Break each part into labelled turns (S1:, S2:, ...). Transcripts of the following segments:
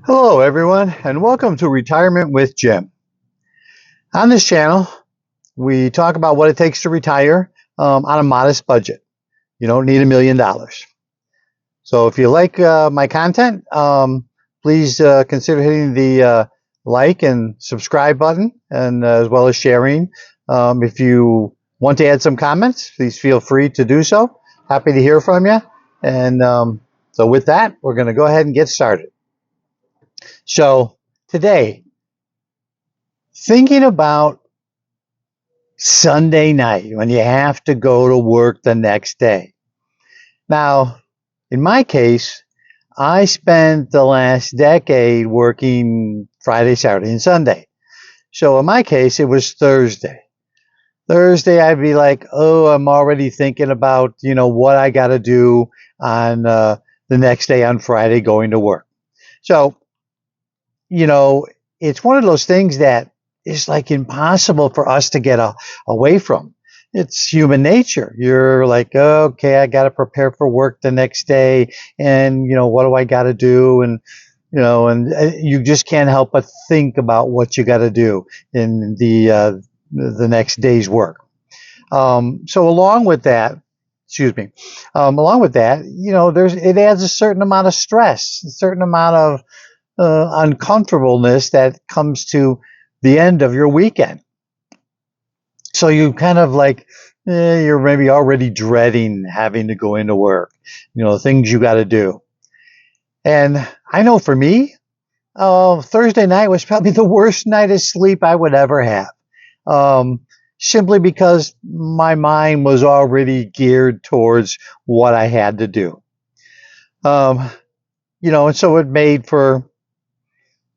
S1: Hello, everyone, and welcome to Retirement with Jim. On this channel, we talk about what it takes to retire on a modest budget. You don't need $1 million. So if you like my content, please consider hitting the like and subscribe button, and as well as sharing. If you want to add some comments, please feel free to do so. Happy to hear from you. And so with that, we're going to go ahead and get started. So today, thinking about Sunday night when you have to go to work the next day. Now, in my case, I spent the last decade working Friday, Saturday, and Sunday. So in my case, it was Thursday. Thursday, I'd be like, oh, I'm already thinking about, what I got to do on the next day on Friday going to work. So, it's one of those things that is like impossible for us to get away from. It's human nature. You're like, oh, okay, I got to prepare for work the next day, and what do I got to do, and you just can't help but think about what you got to do in the next day's work. So along with that, it adds a certain amount of stress, a certain amount of uncomfortableness that comes to the end of your weekend. So you kind of like, you're maybe already dreading having to go into work, things you got to do. And I know for me, Thursday night was probably the worst night of sleep I would ever have. Simply because my mind was already geared towards what I had to do. And so it made for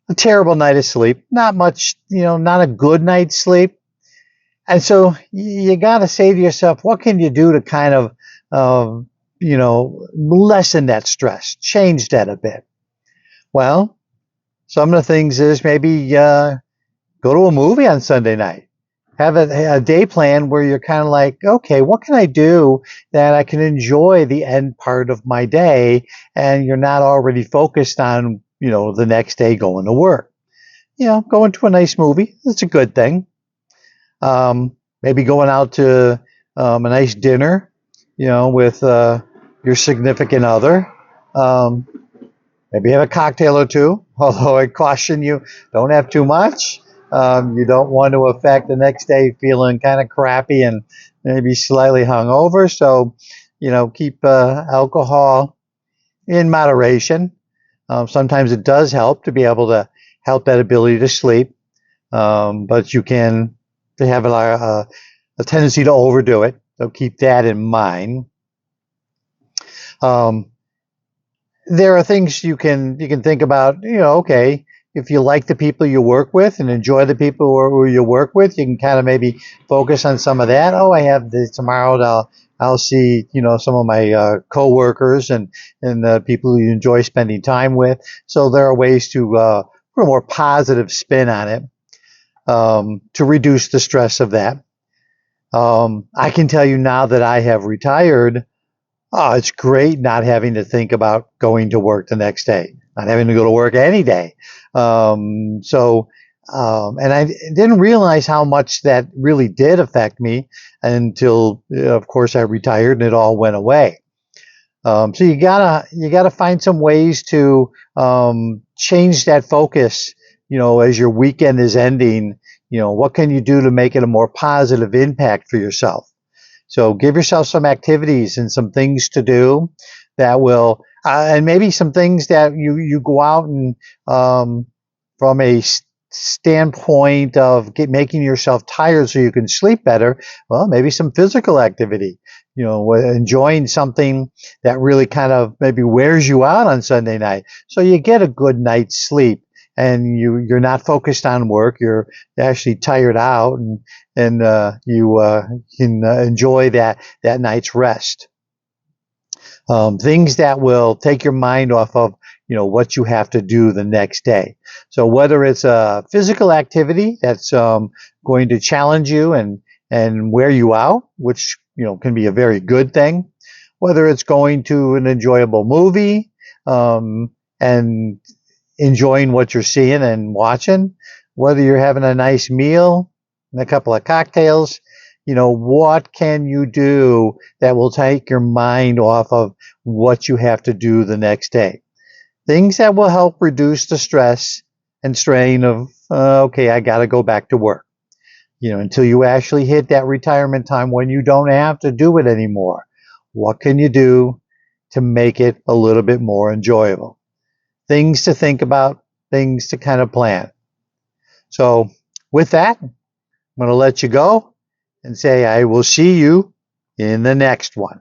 S1: a terrible night of sleep, not much, not a good night's sleep. And so you got to say to yourself, what can you do to kind of, lessen that stress, change that a bit? Well, some of the things is maybe go to a movie on Sunday night. Have a day plan where you're kind of like, okay, what can I do that I can enjoy the end part of my day, and you're not already focused on the next day going to work. Going to a nice movie, that's a good thing. Maybe going out to a nice dinner, with your significant other. Maybe have a cocktail or two, although I caution you, don't have too much. You don't want to affect the next day feeling kind of crappy and maybe slightly hungover. So, keep alcohol in moderation. Sometimes it does help to be able to help that ability to sleep, but you can have a tendency to overdo it. So keep that in mind. There are things you can think about. Okay, if you like the people you work with and enjoy the people who you work with, you can kind of maybe focus on some of that. Oh, I have this tomorrow. I'll see, some of my coworkers and the people who you enjoy spending time with. So there are ways to put a more positive spin on it to reduce the stress of that. I can tell you now that I have retired. Oh, it's great not having to think about going to work the next day, not having to go to work any day. And I didn't realize how much that really did affect me until, of course, I retired and it all went away. So you gotta find some ways to change that focus. As your weekend is ending, what can you do to make it a more positive impact for yourself? So give yourself some activities and some things to do that will, and maybe some things that you go out and from a standpoint of making yourself tired so you can sleep better. Well, maybe some physical activity. Enjoying something that really kind of maybe wears you out on Sunday night, so you get a good night's sleep. And you're not focused on work. You're actually tired out, and you can enjoy that night's rest. Things that will take your mind off of what you have to do the next day. So whether it's a physical activity that's going to challenge you and wear you out, which can be a very good thing, whether it's going to an enjoyable movie, and enjoying what you're seeing and watching, whether you're having a nice meal and a couple of cocktails, what can you do that will take your mind off of what you have to do the next day? Things that will help reduce the stress and strain of, okay, I got to go back to work. Until you actually hit that retirement time when you don't have to do it anymore. What can you do to make it a little bit more enjoyable? Things to think about, things to kind of plan. So with that, I'm going to let you go and say I will see you in the next one.